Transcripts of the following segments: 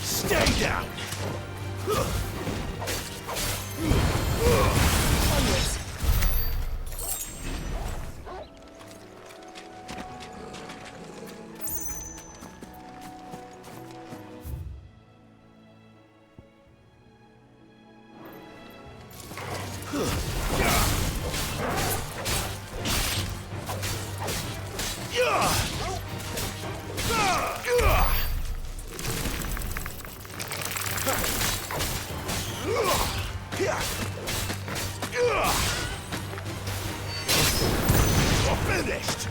Stay down. Finished.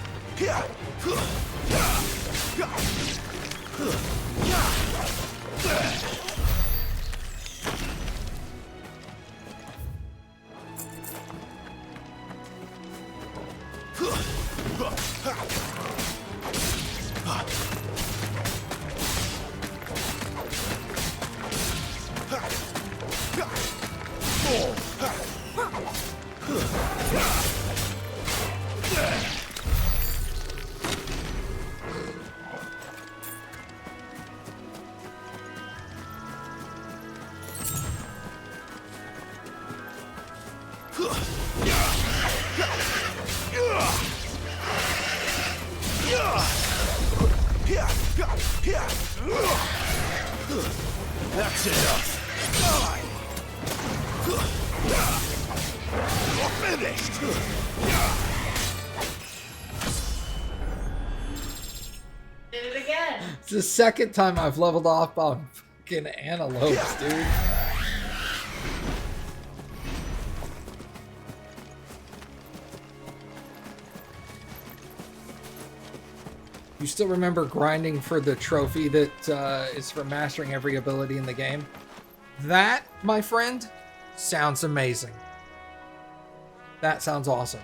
That's enough. You're finished. Did it again. It's the second time I've leveled off on fucking antelopes, dude. You still remember grinding for the trophy that is for mastering every ability in the game? That, my friend, sounds amazing. That sounds awesome.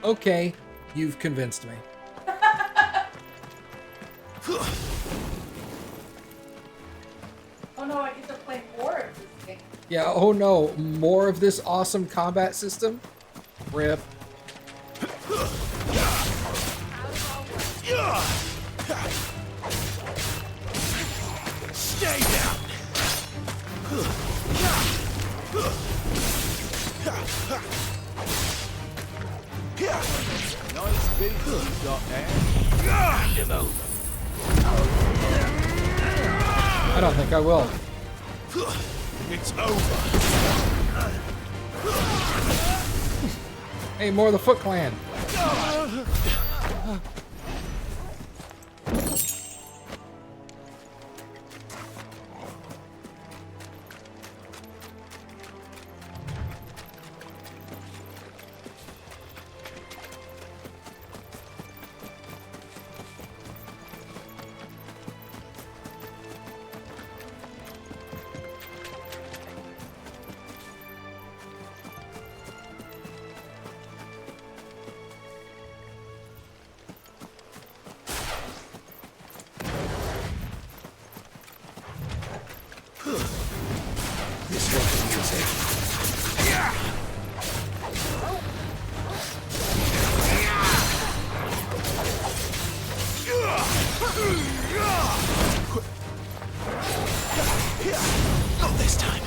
Okay, you've convinced me. Oh no, I get to play more of this game. Yeah, oh no, more of this awesome combat system? Rip. Stay down. Nice beat you got there. I don't think I will. It's over. Hey, more of the Foot Clan. Not this time.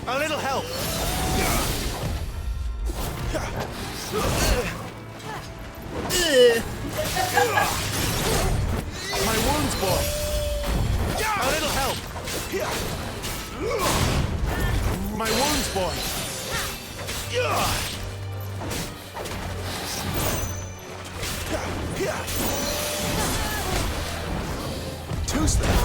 A little help. My wounds, boy. A little help. My wounds, boy. Too slow.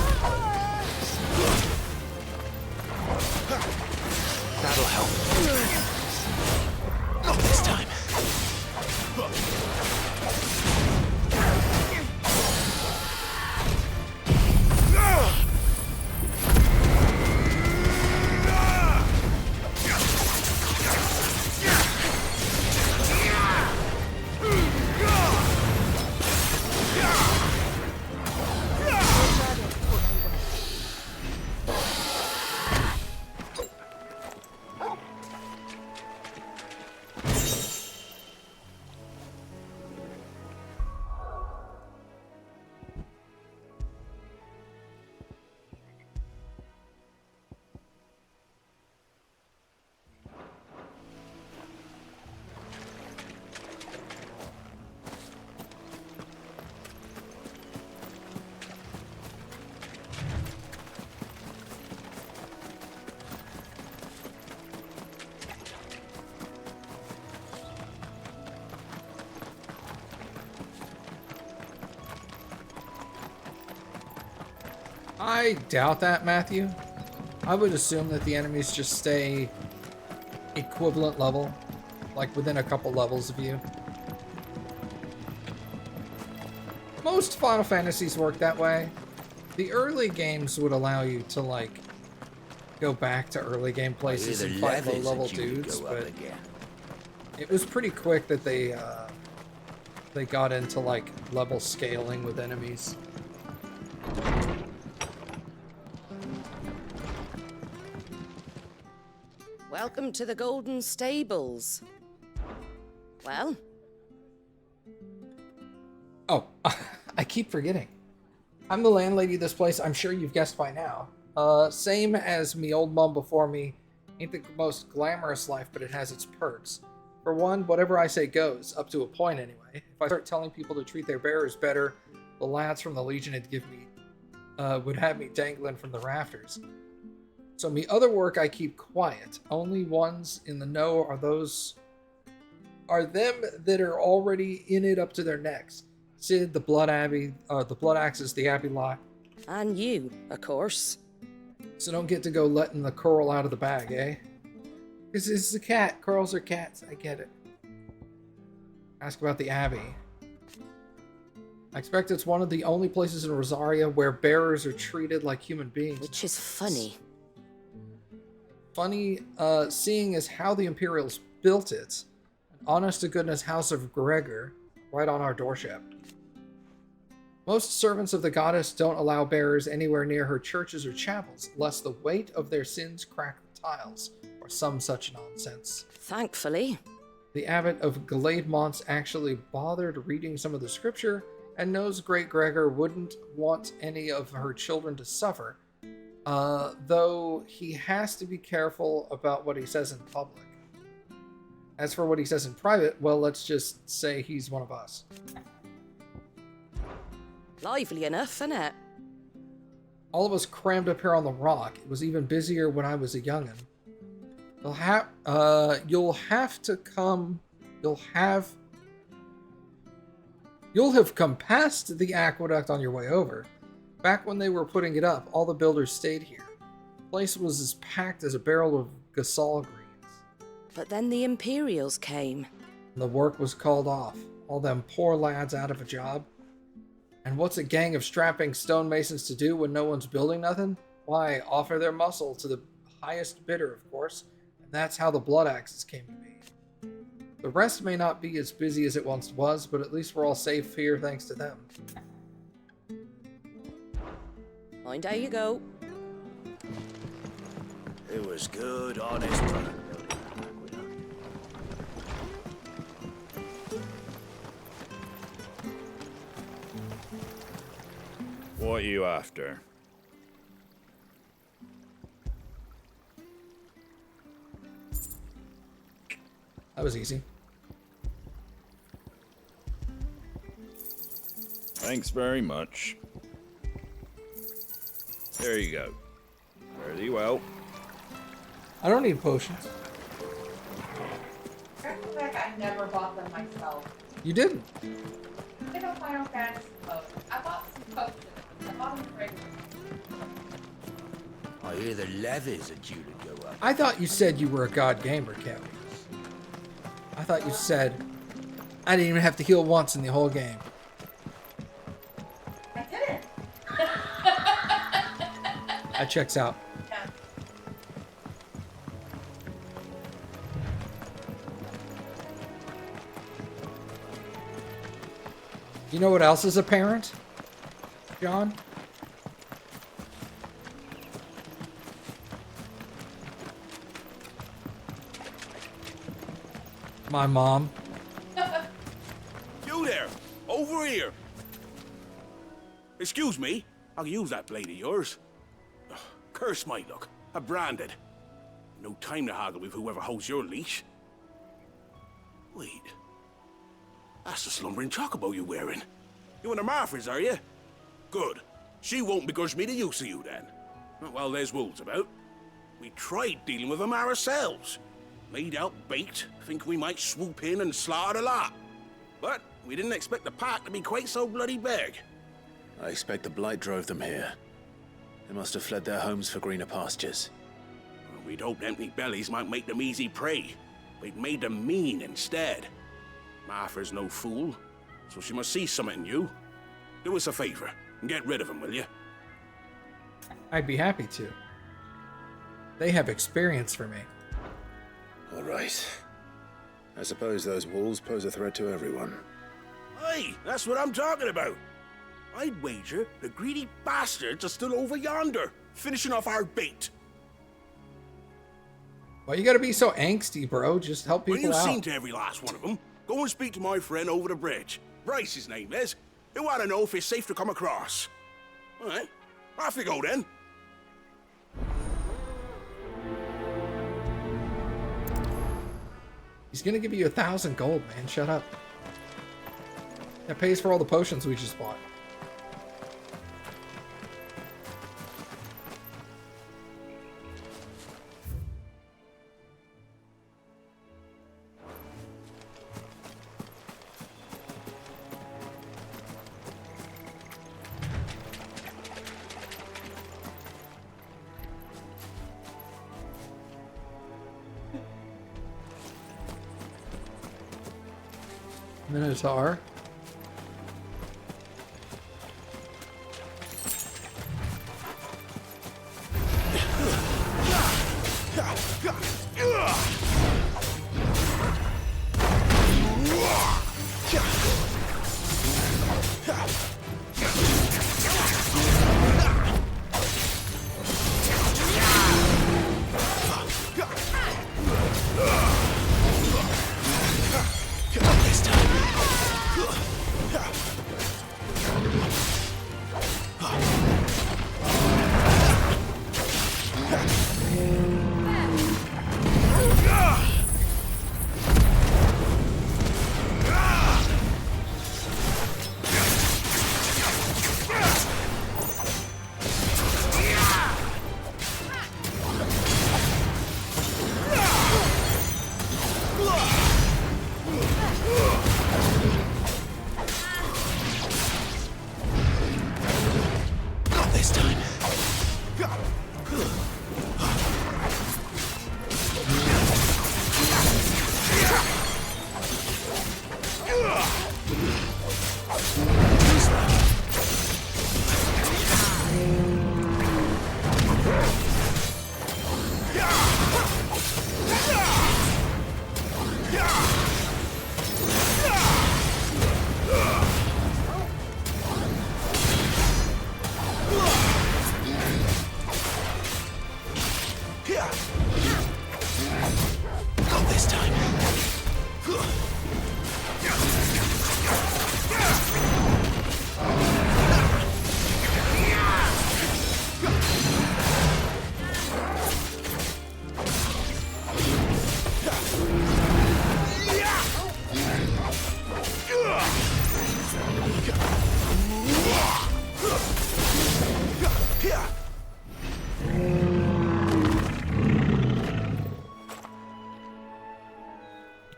I doubt that, Matthew. I would assume that the enemies just stay equivalent level, like within a couple levels of you. Most Final Fantasies work that way. The early games would allow you to, like, go back to early game places and fight low-level dudes, but it was pretty quick that they got into, like, level scaling with enemies. Welcome to the Golden Stables. Well? Oh, I keep forgetting. I'm the landlady of this place. I'm sure you've guessed by now. Same as me old mum before me. Ain't the most glamorous life, but it has its perks. For one, whatever I say goes, up to a point anyway. If I start telling people to treat their bearers better, the lads from the Legion would have me dangling from the rafters. So me other work I keep quiet. Only ones in the know are them that are already in it up to their necks. Sid, the Blood Axes, the Abbey Lot. And you, of course. So don't get to go letting the coral out of the bag, eh? Because this is a cat. Corals are cats. I get it. Ask about the Abbey. I expect it's one of the only places in Rosaria where bearers are treated like human beings. Which is funny. Funny, seeing as how the Imperials built it. An honest-to-goodness House of Gregor right on our doorstep. Most servants of the goddess don't allow bearers anywhere near her churches or chapels, lest the weight of their sins crack the tiles, or some such nonsense. Thankfully. The abbot of Glademont's actually bothered reading some of the scripture, and knows Great Gregor wouldn't want any of her children to suffer, though he has to be careful about what he says in public. As for what he says in private, well, let's just say he's one of us. Lively enough, innit? All of us crammed up here on the rock. It was even busier when I was a young'un. You'll have come past the aqueduct on your way over. Back when they were putting it up, all the builders stayed here. The place was as packed as a barrel of Gasol greens. But then the Imperials came. And the work was called off. All them poor lads out of a job. And what's a gang of strapping stonemasons to do when no one's building nothing? Why, offer their muscle to the highest bidder, of course. And that's how the Blood Axes came to be. The rest may not be as busy as it once was, but at least we're all safe here thanks to them. Mind how you go. It was good, honest brother. What are you after? That was easy. Thanks very much. There you go. Fare thee well. I don't need potions. I feel like I never bought them myself. You didn't. I don't Final Fantasy potions. I bought some potions. I bought them regular. I hear the levies are due to go up. I thought you said you were a god gamer, Kelly. I thought you said I didn't even have to heal once in the whole game. I didn't. That checks out. Yeah. You know what else is apparent, John? My mom. You there! Over here! Excuse me, I'll use that blade of yours. Ugh, curse my luck. I'm branded. No time to haggle with whoever holds your leash. Wait. That's the slumbering chocobo you're wearing. You and the Marfors, are you? Good. She won't begrudge me the use of you then. Not while there's wolves about. We tried dealing with them ourselves. Laid out bait, think we might swoop in and slaughter the lot. But we didn't expect the pack to be quite so bloody big. I expect the blight drove them here. They must have fled their homes for greener pastures. We'd hoped empty bellies might make them easy prey. We'd made them mean instead. Martha's no fool, so she must see something in you. Do us a favor and get rid of them, will you? I'd be happy to. They have experience for me. All right. I suppose those wolves pose a threat to everyone. Aye, that's what I'm talking about. I'd wager the greedy bastards are still over yonder, finishing off our bait. Why you gotta be so angsty, bro? Just help When people you've seen out. to every last one of them, go and speak to my friend over the bridge. Bryce, his name is. He want to know if it's safe to come across. All right, off you go then. He's gonna give you 1,000 gold, man. Shut up. That pays for all the potions we just bought. Minotaur.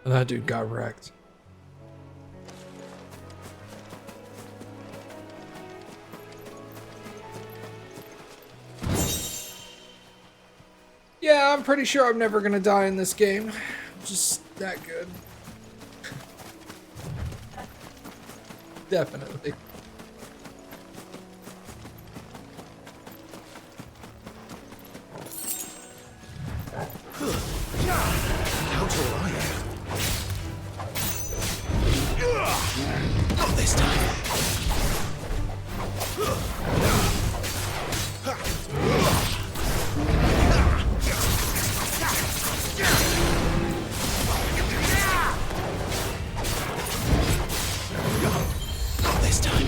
And that dude got wrecked. Yeah, I'm pretty sure I'm never gonna die in this game. I'm just that good. Definitely. How tall are you? Not this time. Not this time.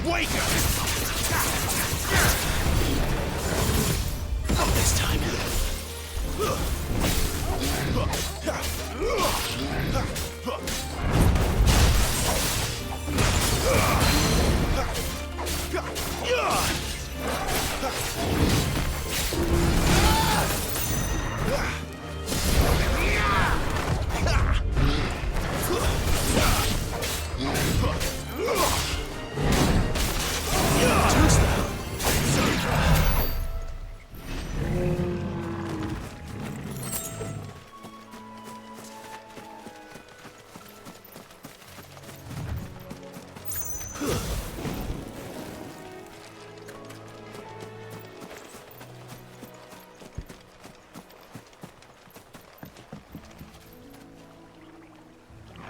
Wake up! Not this time.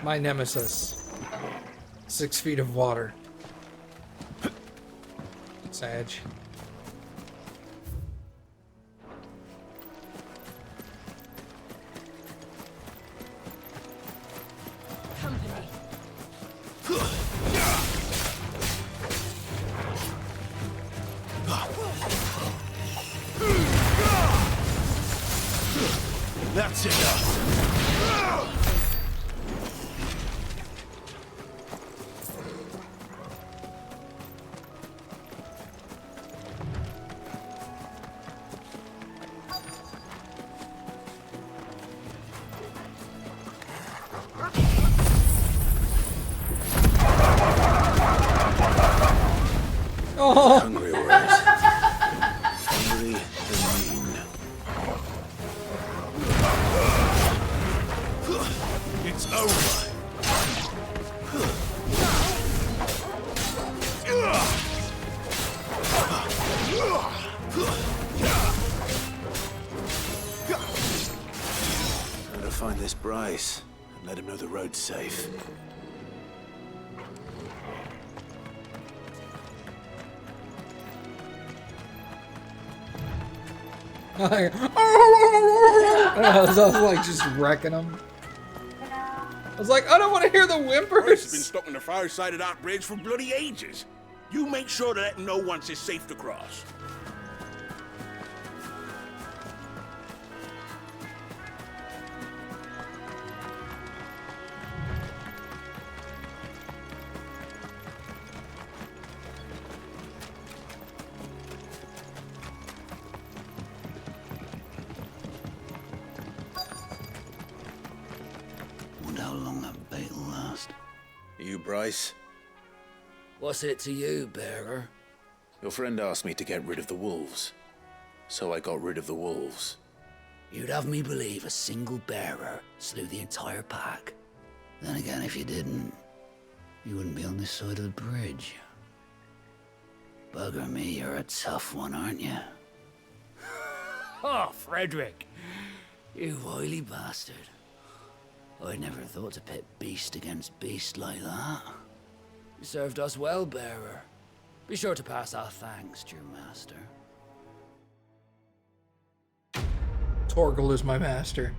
My nemesis. 6 feet of water. Sag. Company. That's enough. Oh, Hungry, all right. Hungry and mean. It's over. Gotta find this Bryce and let him know the road's safe. I was like just wrecking them. I was like, I don't want to hear the Bryce has been whimpers. stuck on the far side of that bridge for bloody ages. You make sure to let him know once it's safe to cross. Wonder how long that bait will last. You, Bryce? What's it to you, bearer? Your friend asked me to get rid of the wolves. So I got rid of the wolves. You'd have me believe a single bearer slew the entire pack. Then again, if you didn't, you wouldn't be on this side of the bridge. Bugger me, you're a tough one, aren't you? Oh, Frederick! You wily bastard. I'd never thought to pit beast against beast like that. You served us well, bearer. Be sure to pass our thanks to your master. Torgal is my master.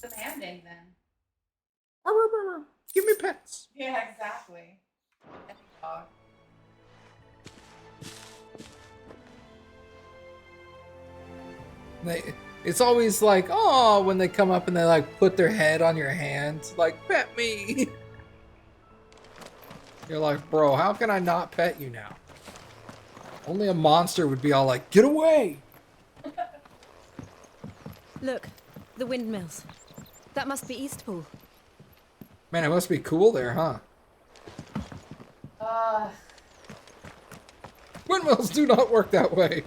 Demanding then. Give me pets. Yeah, exactly. Any dog. It's always like, oh, when they come up and they like put their head on your hand, like, pet me. You're like, bro, how can I not pet you now? Only a monster would be all like, get away. Look, the windmills. That must be Eastpool. Man, it must be cool there, huh? Windmills do not work that way.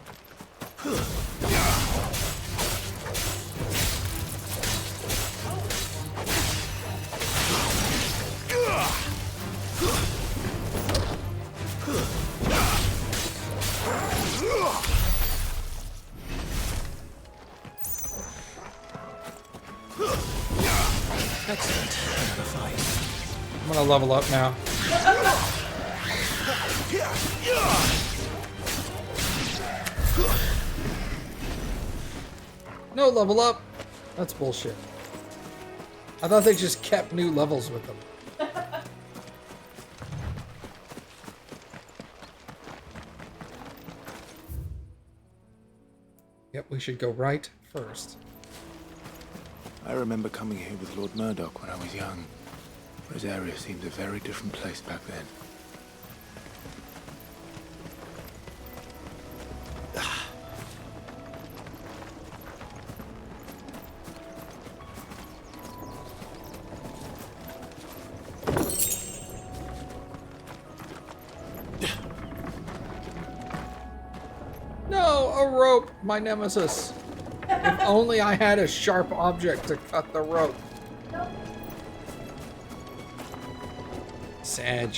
I'm gonna level up now. No level up? That's bullshit. I thought they just kept new levels with them. Yep, we should go right first. I remember coming here with Lord Murdoch when I was young. Rosaria seemed a very different place back then. No, a rope, my nemesis. If only I had a sharp object to cut the rope. Sag.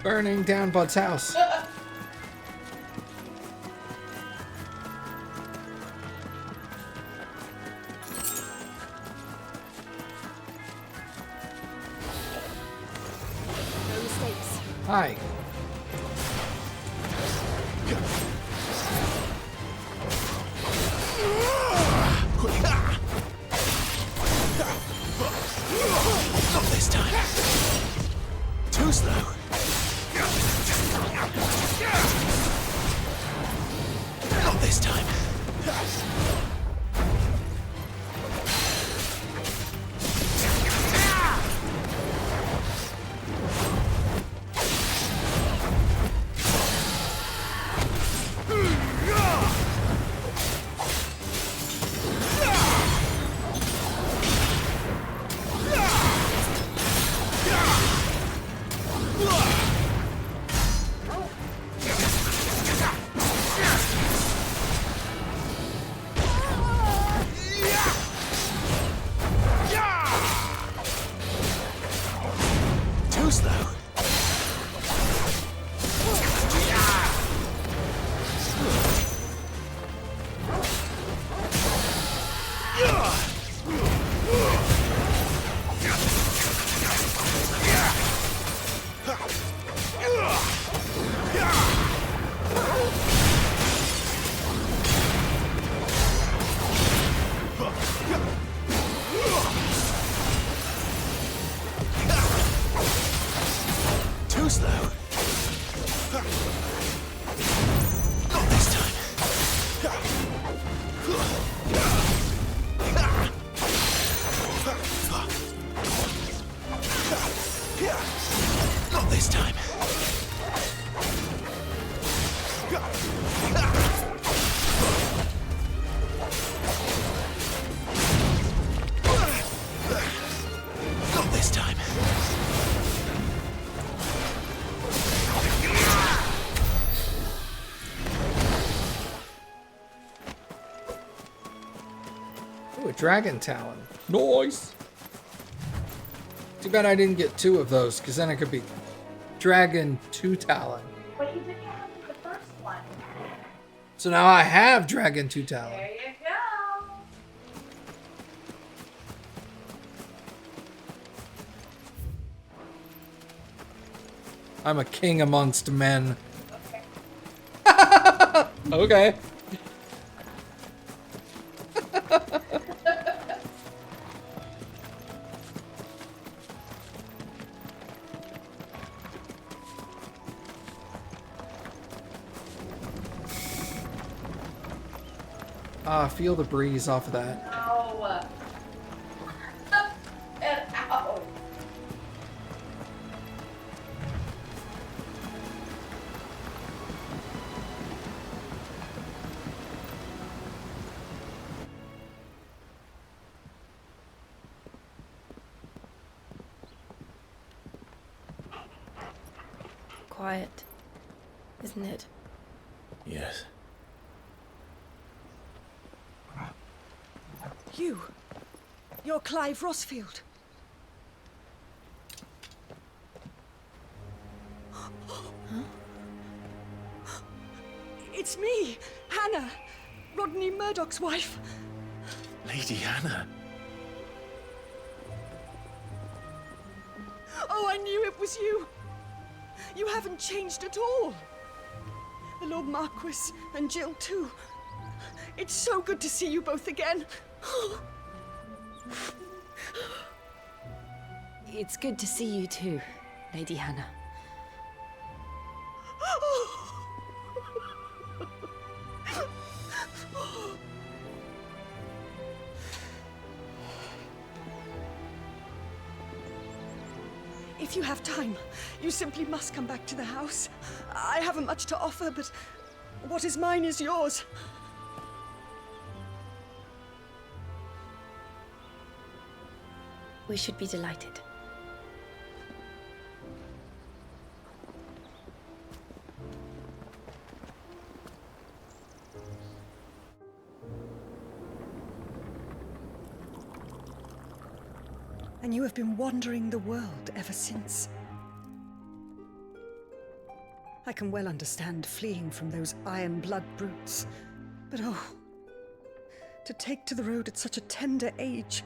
Burning down Bud's house. No mistakes. Hi. Not this time. Too slow. Not this time. Too slow. Too slow. Not this time. Not this time. Not this time. Ooh, a dragon talon. Nice. Too bad I didn't get two of those, because then it could be dragon 2 talon. But you didn't have the first one. So now I have dragon 2 talon. There you go. I'm a king amongst men. Okay. Okay. Feel the breeze off of that. No. And ow. Quiet, isn't it? Yes. You're Clive Rossfield. It's me, Hannah, Rodney Murdoch's wife. Lady Hannah. Oh, I knew it was you. You haven't changed at all. The Lord Marquis and Jill too. It's so good to see you both again. It's good to see you too, Lady Hannah. If you have time, you simply must come back to the house. I haven't much to offer, but what is mine is yours. We should be delighted. And you have been wandering the world ever since. I can well understand fleeing from those iron-blood brutes. But oh, to take to the road at such a tender age.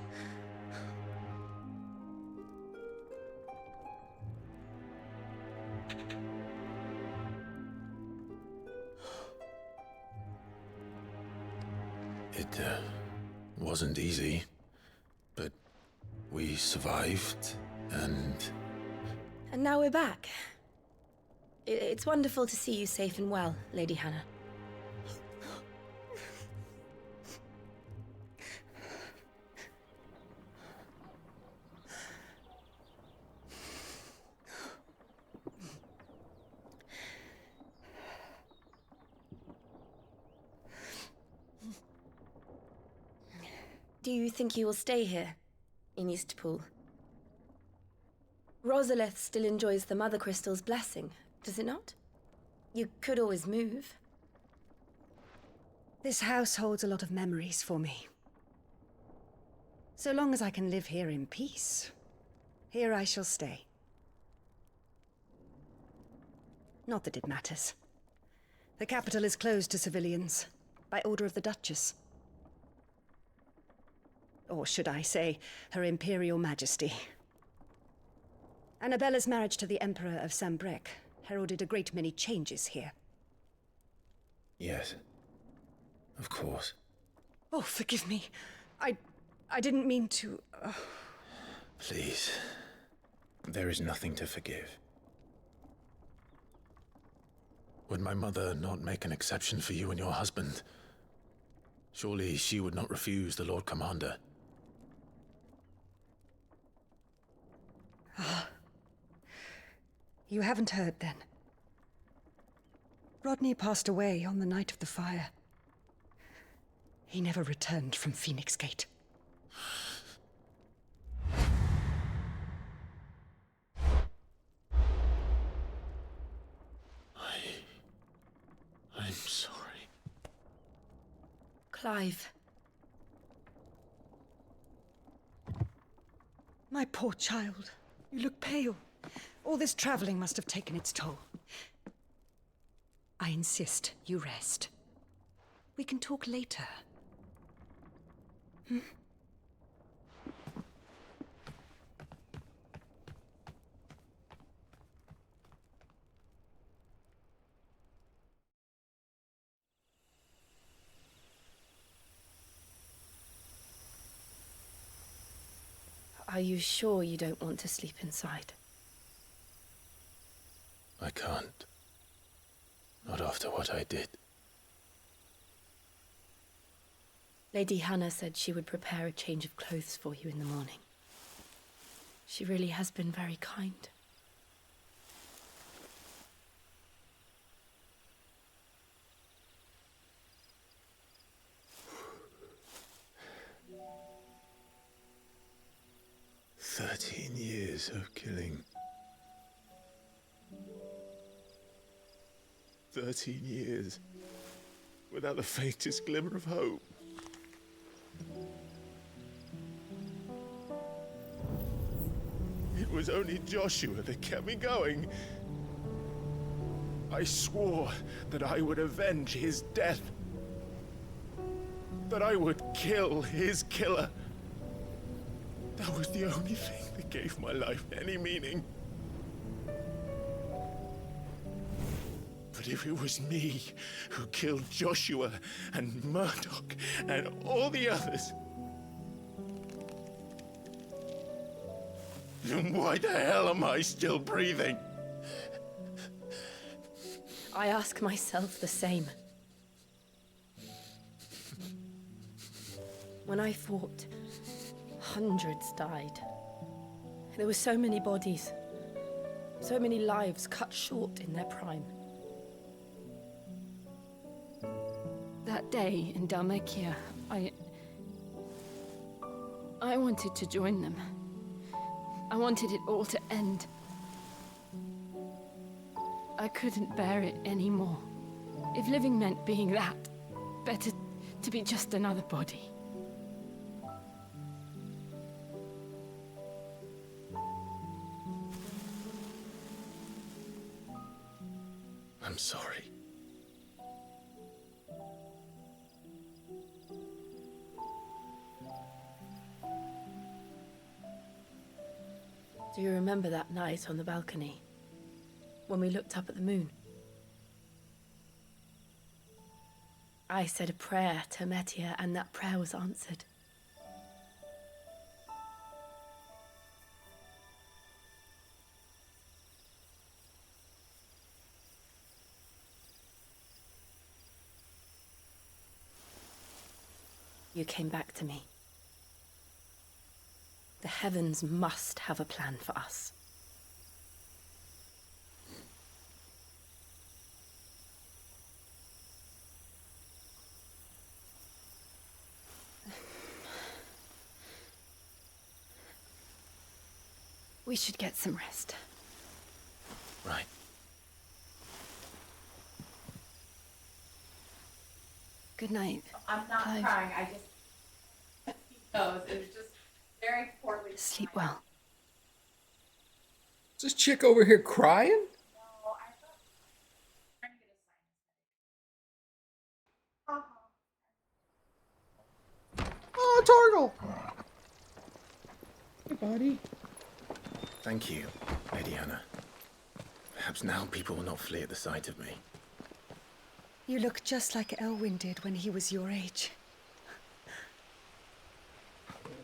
It wasn't easy, but we survived, and now we're back. It's wonderful to see you safe and well, Lady Hannah. Do you think you will stay here, in Eastpool? Rosalith still enjoys the Mother Crystal's blessing, does it not? You could always move. This house holds a lot of memories for me. So long as I can live here in peace, here I shall stay. Not that it matters. The capital is closed to civilians, by order of the Duchess. Or should I say, Her Imperial Majesty. Annabella's marriage to the Emperor of Sambrec heralded a great many changes here. yes, of course. Oh, forgive me. I didn't mean to... Please, there is nothing to forgive. Would my mother not make an exception for you and your husband? Surely she would not refuse the Lord Commander. You haven't heard, then. Rodney passed away on the night of the fire. He never returned from Phoenix Gate. I'm sorry. Clive. My poor child. You look pale. All this traveling must have taken its toll. I insist you rest. We can talk later. Are you sure you don't want to sleep inside? I can't. Not after what I did. Lady Hannah said she would prepare a change of clothes for you in the morning. She really has been very kind. Years of killing. 13 years. without the faintest glimmer of hope. It was only Joshua that kept me going. I swore that I would avenge his death. That I would kill his killer. That was the only thing that gave my life any meaning. But if it was me who killed Joshua and Murdoch and all the others, then why the hell am I still breathing? I ask myself the same. When I fought, hundreds died. There were so many bodies, so many lives cut short in their prime. That day in Dalmekia, I wanted to join them. I wanted it all to end. I couldn't bear it anymore. If living meant being that, better to be just another body. I'm sorry. Do you remember that night on the balcony? When we looked up at the moon? I said a prayer to Metia, and that prayer was answered. You came back to me. The heavens must have a plan for us. We should get some rest. Right. Good night. I'm not Clive. crying, I just... He knows, it was just very poorly... Sleep well. Is this chick over here crying? No, I thought... I'm trying to get a sinus. Oh, Torgal! Hey, buddy. Thank you, Lady Hannah. Perhaps now people will not flee at the sight of me. You look just like Elwyn did when he was your age.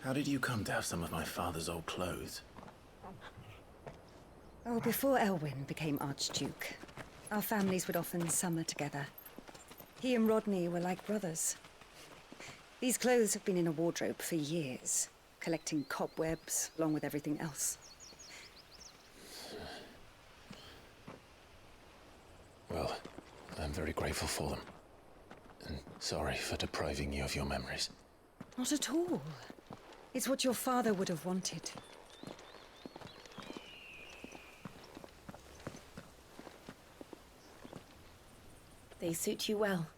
How did you come to have some of my father's old clothes? Oh, before Elwyn became Archduke, our families would often summer together. He and Rodney were like brothers. These clothes have been in a wardrobe for years, collecting cobwebs along with everything else. Well, I'm very grateful for them. And sorry for depriving you of your memories. Not at all. It's what your father would have wanted. They suit you well.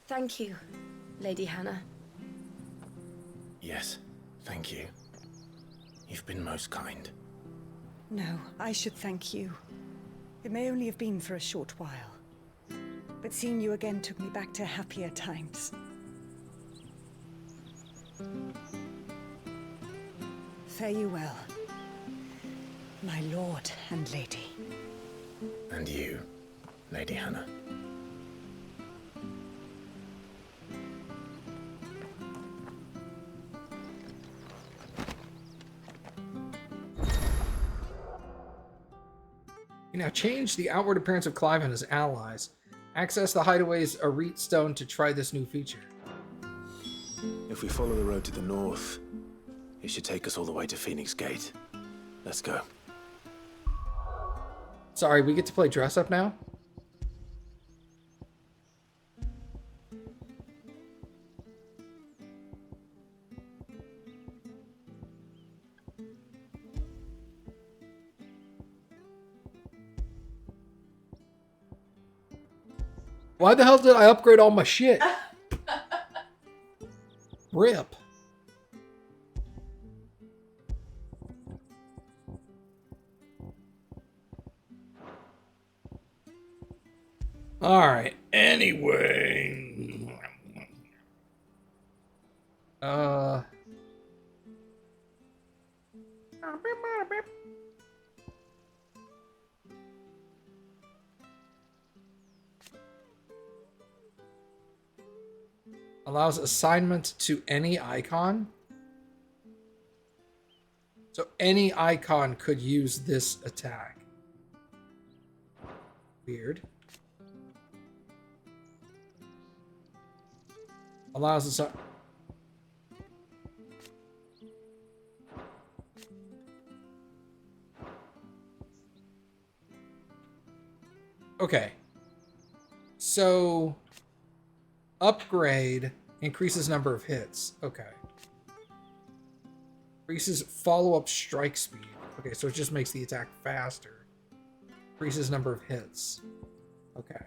Thank you, Lady Hannah. Yes, thank you. You've been most kind. No, I should thank you. It may only have been for a short while, but seeing you again took me back to happier times. Fare you well, my lord and lady. And you, Lady Hannah. You now change the outward appearance of Clive and his allies. Access the hideaway's Arete Stone to try this new feature. If we follow the road to the north, it should take us all the way to Phoenix Gate. Let's go. Sorry, we get to play dress up now? Why the hell did I upgrade all my shit? Rip. Alright, anyway. Allows assignment to any icon. So any icon could use this attack. Weird. Allows us. Okay. So upgrade increases number of hits. Okay. Increases follow-up strike speed. Okay, so it just makes the attack faster. Increases number of hits. Okay.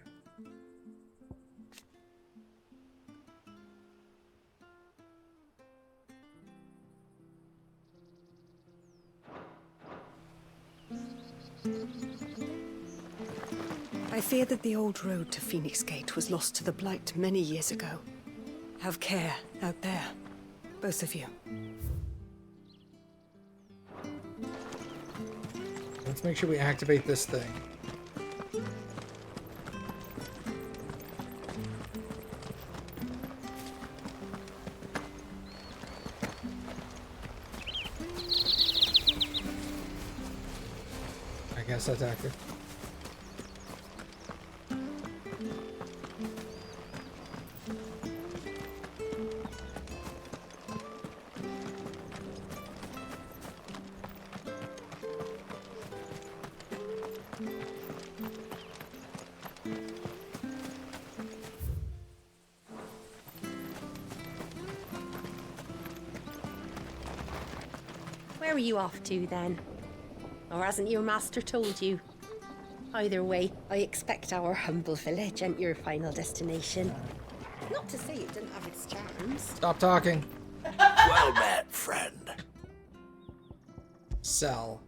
I fear that the old road to Phoenix Gate was lost to the Blight many years ago. Have care out there, both of you. Let's make sure we activate this thing. I guess that's active. Where are you off to, then? Or hasn't your master told you? Either way, I expect our humble village ain't your final destination. Not to say it didn't have its charms. Stop talking. Well met, friend. Sell.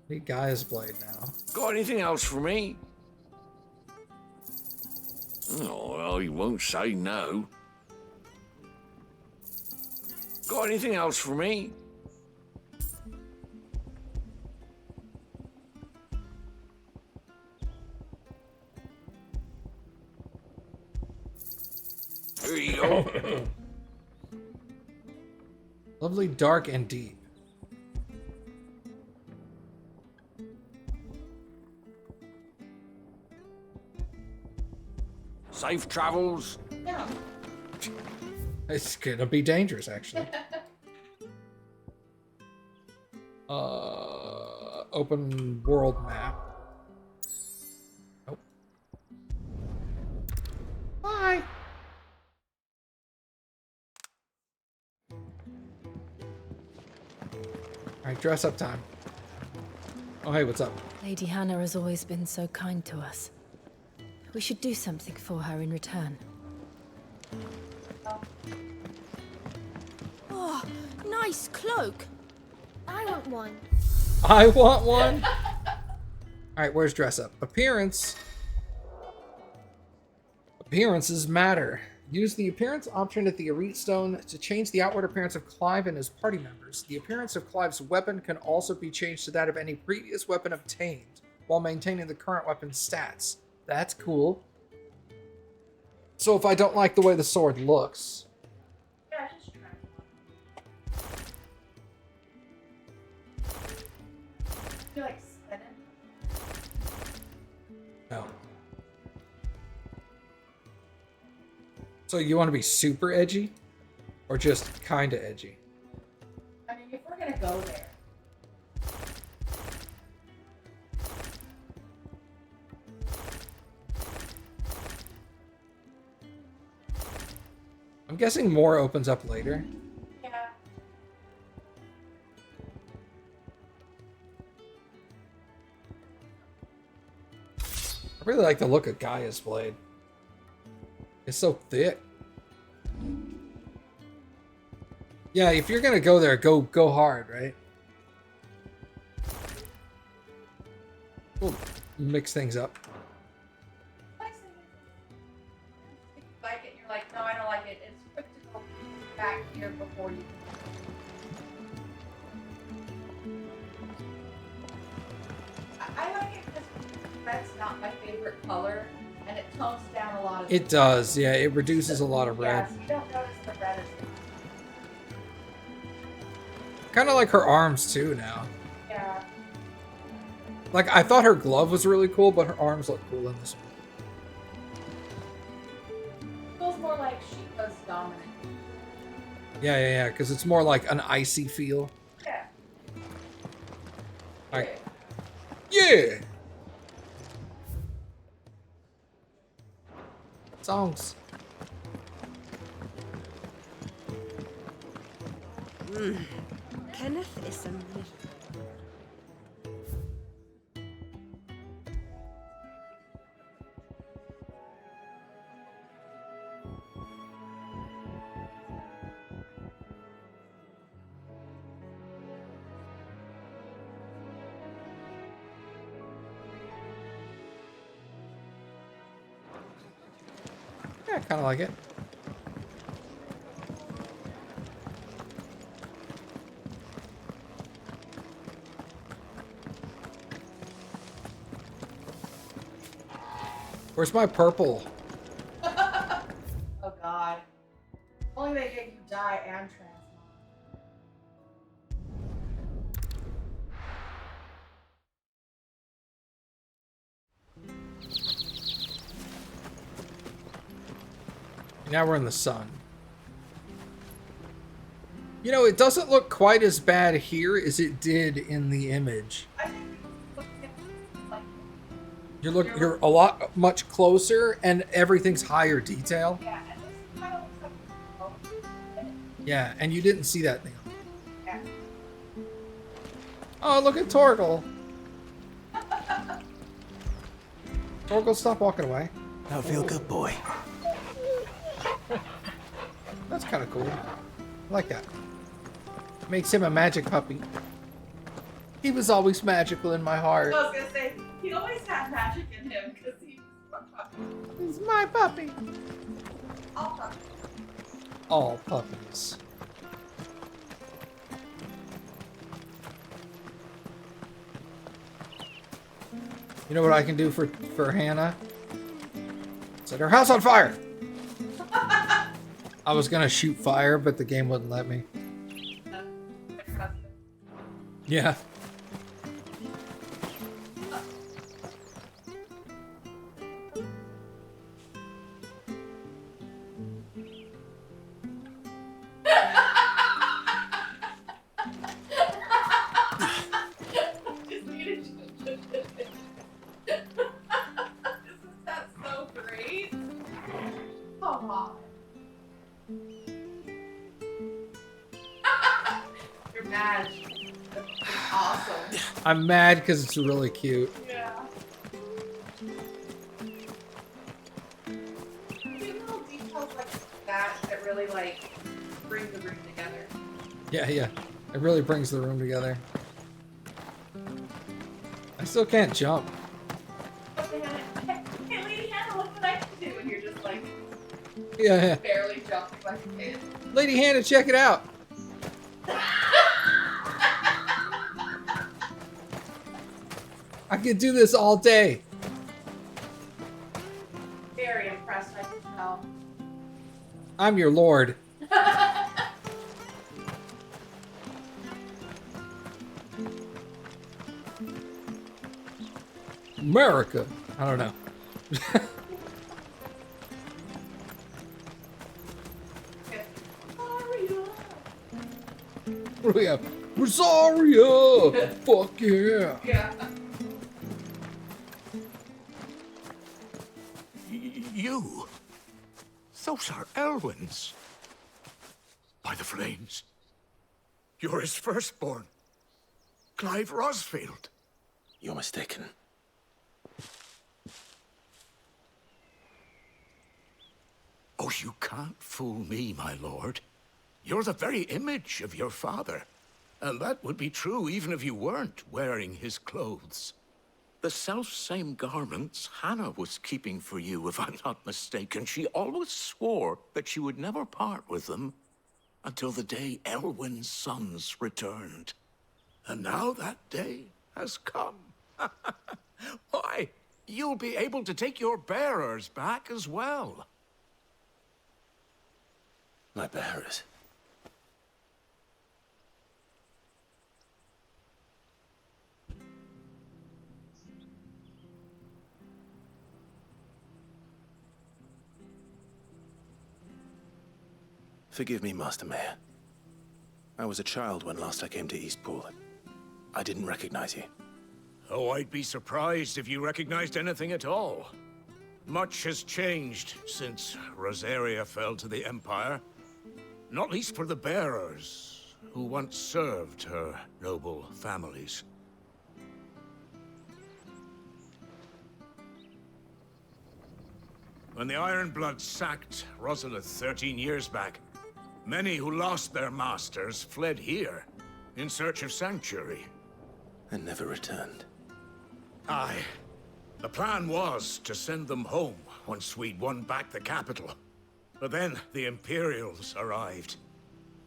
Need Gaia's blade now. Got anything else for me? Oh, well, he won't say no. Got anything else for me? Here you go. Lovely, dark, and deep. Safe travels. No. It's gonna be dangerous, actually. Open world map. Nope. Bye. Alright, dress up time. Oh, hey, what's up? Lady Hannah has always been so kind to us. We should do something for her in return. Oh, nice cloak. I want one. I want one. Alright, where's dress up? Appearance. Appearances matter. Use the appearance option at the Arete Stone to change the outward appearance of Clive and his party members. The appearance of Clive's weapon can also be changed to that of any previous weapon obtained, while maintaining the current weapon's stats. That's cool. So if I don't like the way the sword looks... Yeah, just try. You like spinning? No. So you want to be super edgy? Or just kinda edgy? I mean, if we're gonna go there. I'm guessing more opens up later. Yeah. Are we really like the look of Gaia's blade. It's so thick. Yeah, if you're gonna go there, go hard, right? We'll mix things up. Like it, you're like, no, I don't like it. It's quick to go back here before you. I like it because red's not my favorite color, and it tones down a lot of. It does, yeah. It reduces a lot of red. Yeah, so you don't notice the red as Kind of like her arms too now. yeah. Like, I thought her glove was really cool, but her arms look cool in this one. Feels more like Sheikah's dominant. Yeah, because it's more like an icy feel. Yeah. Alright. Yeah! Songs. Kenneth is a myth. Yeah, I kind of like it. Where's my purple? Oh God. Only they gave you dye and transmog. Now we're in the sun. You know, it doesn't look quite as bad here as it did in the image. You're a lot much closer, and everything's higher detail. Yeah, and you didn't see that thing. Yeah. Oh, look at Torgal. Torgal, stop walking away. I feel good, boy. That's kind of cool. I like that. Makes him a magic puppy. He was always magical in my heart. I was gonna say, he always had magic in him because he was a puppy. He's my puppy. All puppies. All puppies. You know what I can do for Hannah? Set her house on fire! I was gonna shoot fire, but the game wouldn't let me. Yeah. That's so great. Come on. You're mad. That's awesome. I'm mad because it's really cute. Yeah. Little details like that that really like bring the room together. Yeah. It really brings the room together. I still can't jump. Hey, Lady Hannah, look what I can do, and you're just like Yeah. barely jumping like a kid. Lady Hannah, check it out. I could do this all day. Very impressed, I can tell. I'm your lord. America. I don't know. What do we have? Rosario! Fuck yeah! Yeah. You? Those are Elwyn's. By the flames. You're his firstborn. Clive Rosfield. You're mistaken. Oh, you can't fool me, my lord. You're the very image of your father. And that would be true even if you weren't wearing his clothes. The self-same garments Hannah was keeping for you, if I'm not mistaken. She always swore that she would never part with them until the day Elwyn's sons returned. And now that day has come. Why, you'll be able to take your bearers back as well. My bearers? Forgive me, Master Mayor. I was a child when last I came to Eastpool. I didn't recognize you. Oh, I'd be surprised if you recognized anything at all. Much has changed since Rosaria fell to the Empire. Not least for the bearers, who once served her noble families. When the Ironbloods sacked Rosalith 13 years back, many who lost their masters fled here, in search of sanctuary. And never returned. Aye. The plan was to send them home once we'd won back the capital. But then the Imperials arrived.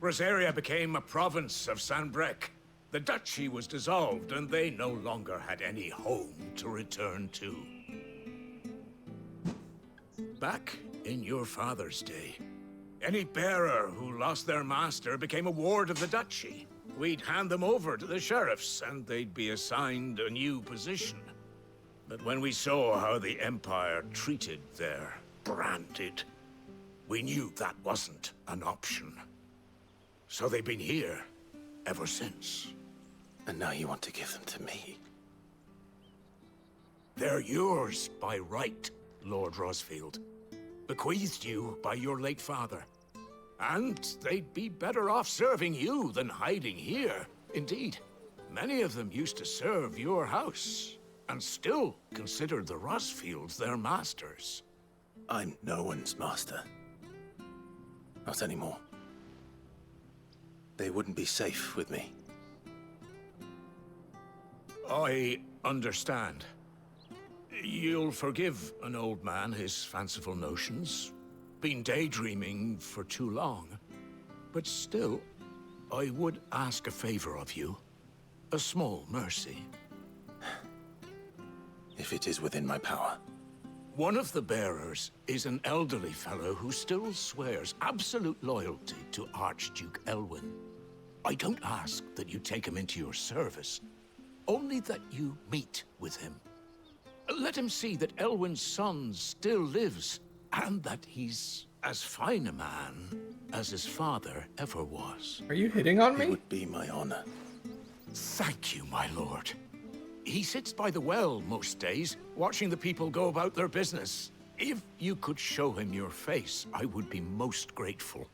Rosaria became a province of Sanbreque. The duchy was dissolved, and they no longer had any home to return to. Back in your father's day, any bearer who lost their master became a ward of the duchy. We'd hand them over to the sheriffs, and they'd be assigned a new position. But when we saw how the Empire treated their branded, we knew that wasn't an option. So they've been here ever since. And now you want to give them to me? They're yours by right, Lord Rosfield. Bequeathed you by your late father. And they'd be better off serving you than hiding here. Indeed, many of them used to serve your house, and still considered the Rosfields their masters. I'm no one's master. Not anymore. They wouldn't be safe with me. I understand. You'll forgive an old man his fanciful notions. Been daydreaming for too long. But still, I would ask a favor of you. A small mercy. If it is within my power. One of the bearers is an elderly fellow who still swears absolute loyalty to Archduke Elwyn. I don't ask that you take him into your service, only that you meet with him. Let him see that Elwyn's son still lives, and that he's as fine a man as his father ever was. Are you hitting on me? It would be my honor. Thank you, my lord. He sits by the well most days, watching the people go about their business. If you could show him your face, I would be most grateful.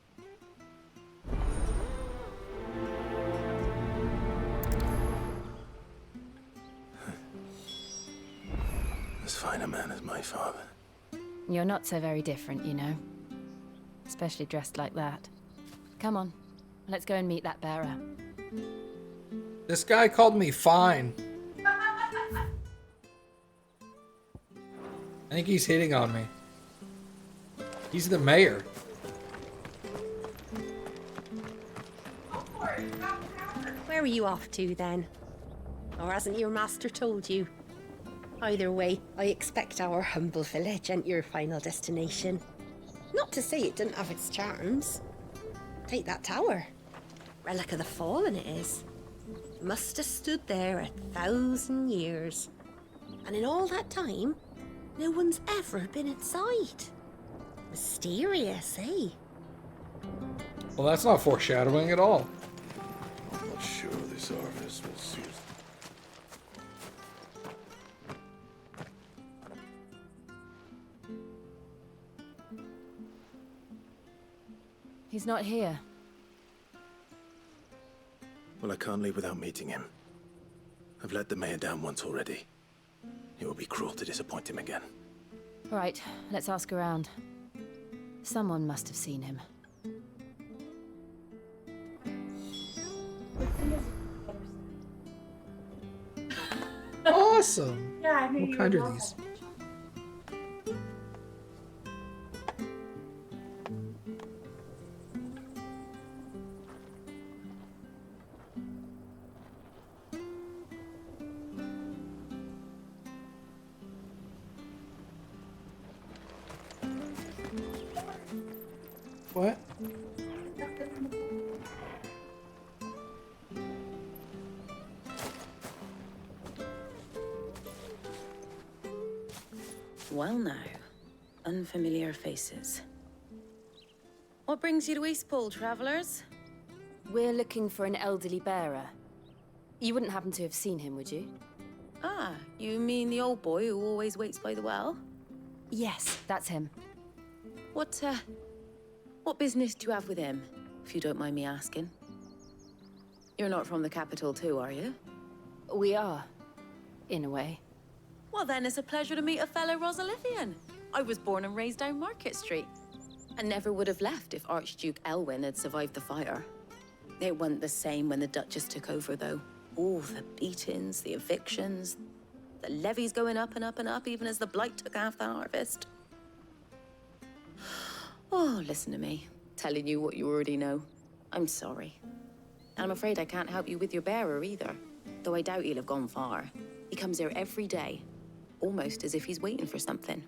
As fine a man as my father. You're not so very different, you know. Especially dressed like that. Come on, let's go and meet that bearer. This guy called me fine. I think he's hitting on me. He's the mayor. Where are you off to then? Or hasn't your master told you? Either way, I expect our humble village ain't your final destination. Not to say it didn't have its charms. Take that tower. Relic of the Fallen it is. Must have stood there 1,000 years. And in all that time, no one's ever been inside. Mysterious, eh? Well, that's not foreshadowing at all. I'm not sure this harvest will suit. He's not here. Well, I can't leave without meeting him. I've let the mayor down once already. It would be cruel to disappoint him again. All right, let's ask around. Someone must have seen him. Awesome. Yeah, I knew What you kind would are love these? that. What? Well now, unfamiliar faces. What brings you to Eastpool, travellers? We're looking for an elderly bearer. You wouldn't happen to have seen him, would you? Ah, you mean the old boy who always waits by the well? Yes, that's him. What business do you have with him, if you don't mind me asking? You're not from the capital too, are you? We are, in a way. Well then, it's a pleasure to meet a fellow Rosalithian. I was born and raised down Market Street. And never would have left if Archduke Elwyn had survived the fire. It wasn't the same when the Duchess took over, though. Oh, the beatings, the evictions, the levies going up and up and up, even as the blight took half the harvest. Oh, listen to me, telling you what you already know. I'm sorry. And I'm afraid I can't help you with your bearer either, though I doubt he'll have gone far. He comes here every day, almost as if he's waiting for something.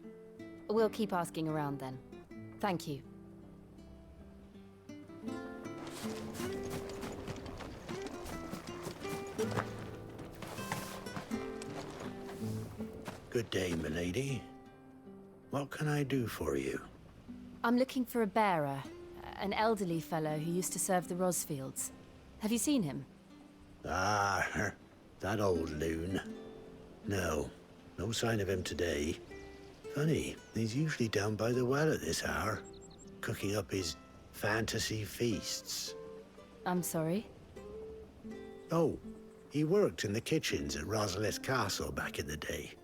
We'll keep asking around then. Thank you. Good day, milady. What can I do for you? I'm looking for a bearer, an elderly fellow who used to serve the Rosfields. Have you seen him? Ah, that old loon. No sign of him today. Funny, he's usually down by the well at this hour, cooking up his fantasy feasts. I'm sorry? Oh, he worked in the kitchens at Rosalith Castle back in the day.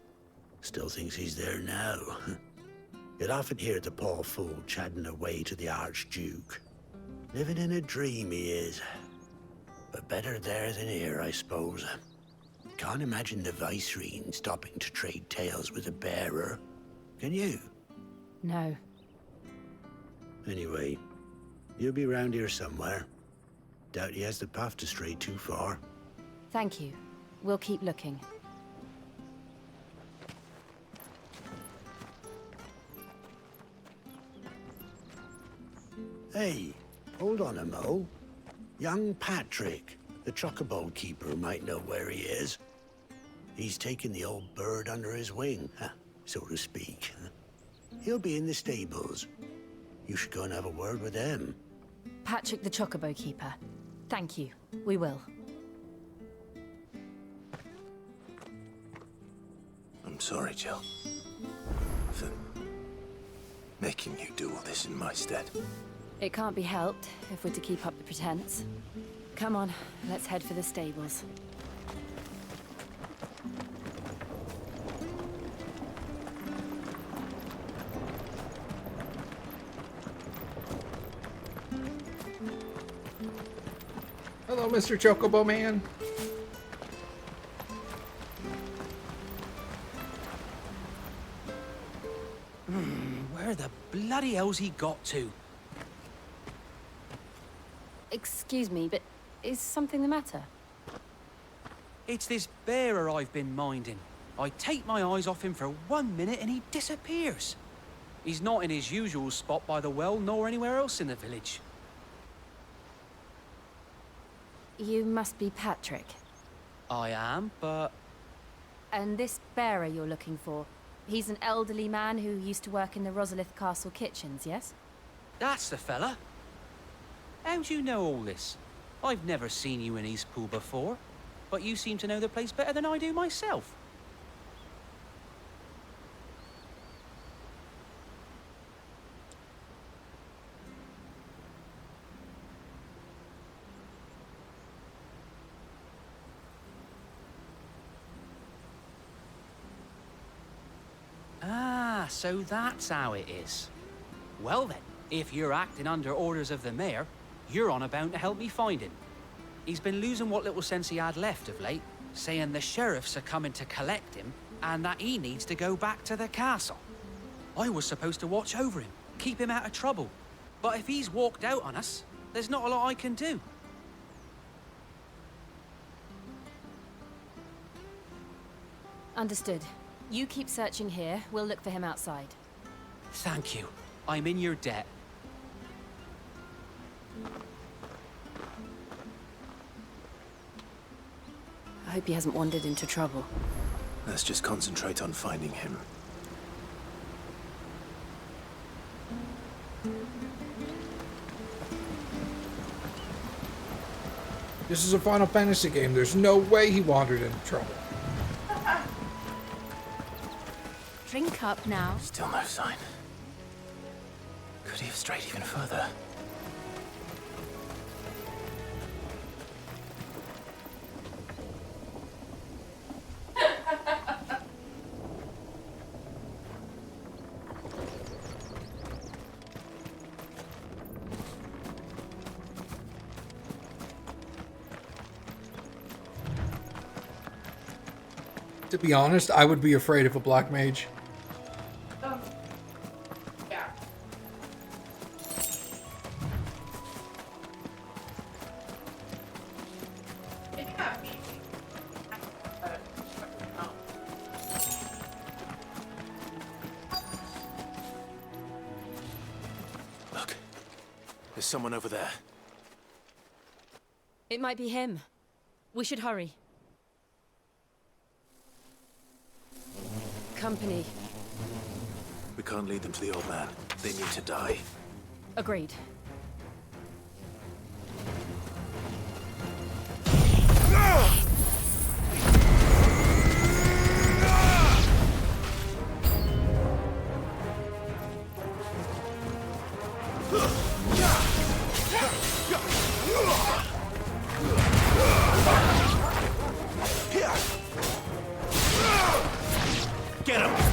Still thinks he's there now. You'd often hear the poor fool chatting away to the Archduke. Living in a dream he is. But better there than here, I suppose. Can't imagine the Viceroy stopping to trade tales with a bearer. Can you? No. Anyway, he'll be round here somewhere. Doubt he has the path to stray too far. Thank you. We'll keep looking. Hey, hold on a mo. Young Patrick, the chocobo keeper, might know where he is. He's taken the old bird under his wing, so to speak. He'll be in the stables. You should go and have a word with them. Patrick the Chocobo Keeper. Thank you. We will. I'm sorry, Jill, for making you do all this in my stead. It can't be helped if we're to keep up the pretense. Come on, let's head for the stables. Hello, Mr. Chocobo Man. Where the bloody hell's he got to? Excuse me, but is something the matter? It's this bearer I've been minding. I take my eyes off him for 1 minute and he disappears. He's not in his usual spot by the well, nor anywhere else in the village. You must be Patrick. I am, but... And this bearer you're looking for, he's an elderly man who used to work in the Rosalith Castle kitchens, yes? That's the fella. How do you know all this? I've never seen you in Eastpool before, but you seem to know the place better than I do myself. Ah, so that's how it is. Well then, If you're acting under orders of the mayor, you're on about to help me find him. He's been losing what little sense he had left of late, saying the sheriffs are coming to collect him and that he needs to go back to the castle. I was supposed to watch over him, keep him out of trouble. But if he's walked out on us, there's not a lot I can do. Understood. You keep searching here, we'll look for him outside. Thank you. I'm in your debt. I hope he hasn't wandered into trouble. Let's just concentrate on finding him. This is a Final Fantasy game. There's no way he wandered into trouble. Drink up now. Still no sign. Could he have strayed even further? To be honest, I would be afraid of a black mage. Yeah. Look, there's someone over there. It might be him. We should hurry. Company. We can't lead them to the old man. They need to die. Agreed. Get him!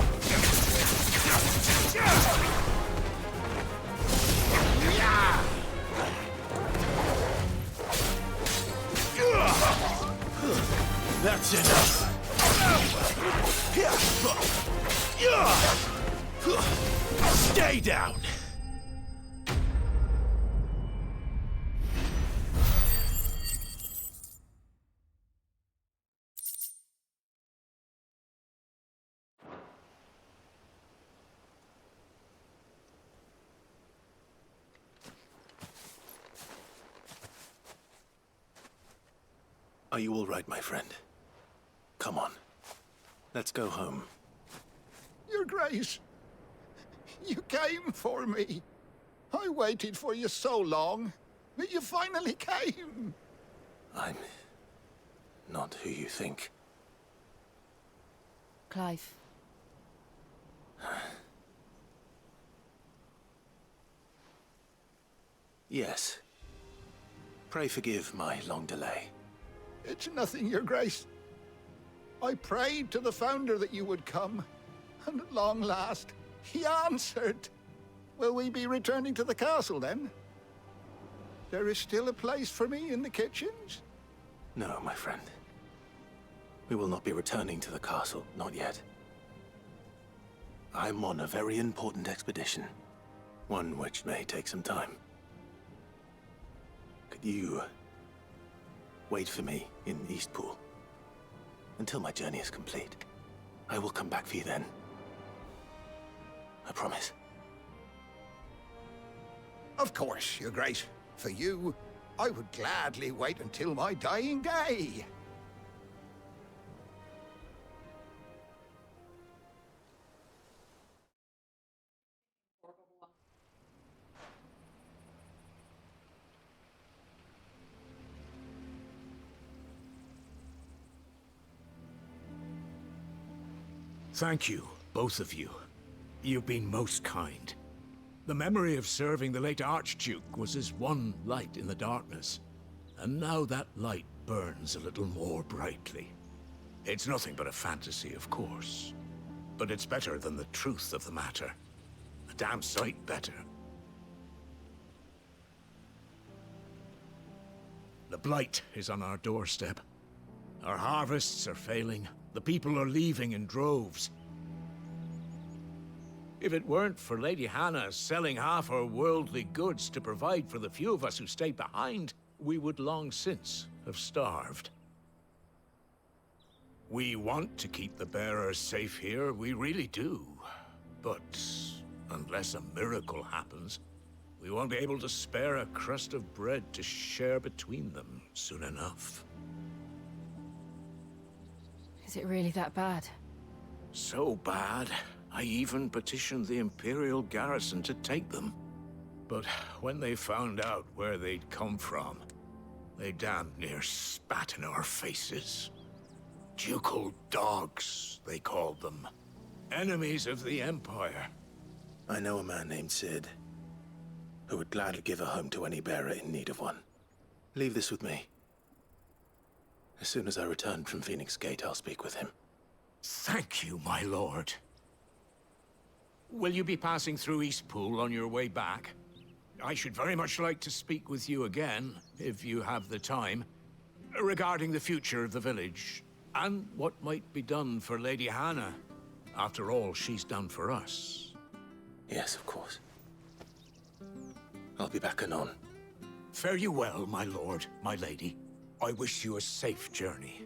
That's enough. Stay down. Are you all right, my friend? Come on. Let's go home. Your Grace, you came for me. I waited for you so long, but you finally came. I'm not who you think. Clive. Yes. Pray forgive my long delay. It's nothing, Your Grace. I prayed to the Founder that you would come, and at long last, he answered. Will we be returning to the castle, then? There is still a place for me in the kitchens? No, my friend. We will not be returning to the castle, not yet. I'm on a very important expedition. One which may take some time. Could you wait for me in Eastpool until my journey is complete? I will come back for you then. I promise. Of course, Your Grace. For you, I would gladly wait until my dying day. Thank you, both of you. You've been most kind. The memory of serving the late Archduke was as one light in the darkness, and now that light burns a little more brightly. It's nothing but a fantasy, of course, but it's better than the truth of the matter. A damn sight better. The blight is on our doorstep. Our harvests are failing. The people are leaving in droves. If it weren't for Lady Hannah selling half her worldly goods to provide for the few of us who stay behind, we would long since have starved. We want to keep the bearers safe here, we really do. But unless a miracle happens, we won't be able to spare a crust of bread to share between them soon enough. Is it really that bad? So bad, I even petitioned the Imperial garrison to take them. But when they found out where they'd come from, they damn near spat in our faces. Ducal dogs, they called them. Enemies of the Empire. I know a man named Sid, who would gladly give a home to any bearer in need of one. Leave this with me. As soon as I return from Phoenix Gate, I'll speak with him. Thank you, my lord. Will you be passing through Eastpool on your way back? I should very much like to speak with you again, if you have the time, regarding the future of the village, and what might be done for Lady Hannah. After all she's done for us. Yes, of course. I'll be back anon. Fare you well, my lord, my lady. I wish you a safe journey.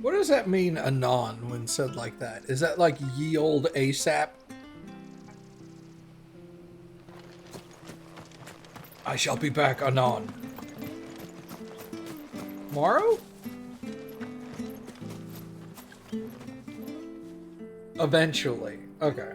What does that mean, anon, when said like that? Is that like ye old ASAP? I shall be back anon. Tomorrow? Eventually. Okay.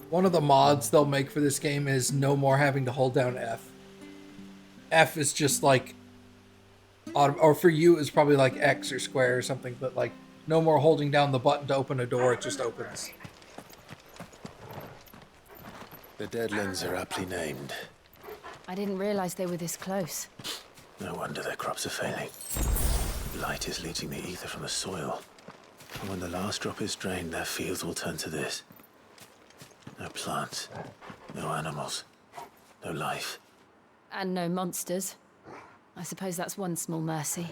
One of the mods they'll make for this game is no more having to hold down F. F is just like, or for you it's probably like X or square or something, but like no more holding down the button to open a door, it just opens. The Deadlands are aptly named. I didn't realize they were this close. No wonder their crops are failing. Light is leaching the ether from the soil. And when the last drop is drained, their fields will turn to this. No plants, no animals, no life. And no monsters. I suppose that's one small mercy.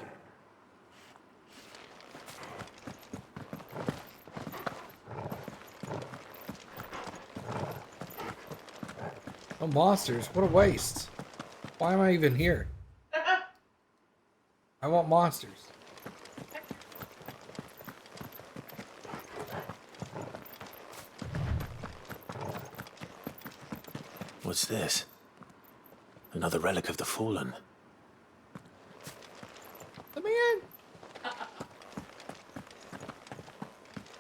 Oh, monsters. What a waste. Why am I even here? I want monsters. What's this? Another relic of the Fallen. Let me in.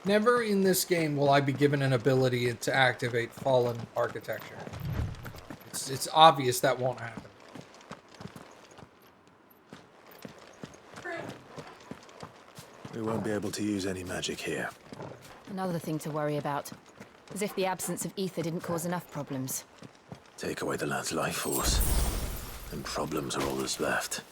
Never in this game will I be given an ability to activate Fallen architecture. It's obvious that won't happen. We won't be able to use any magic here. Another thing to worry about. As if the absence of ether didn't cause enough problems. Take away the lad's life force, and problems are all that's left.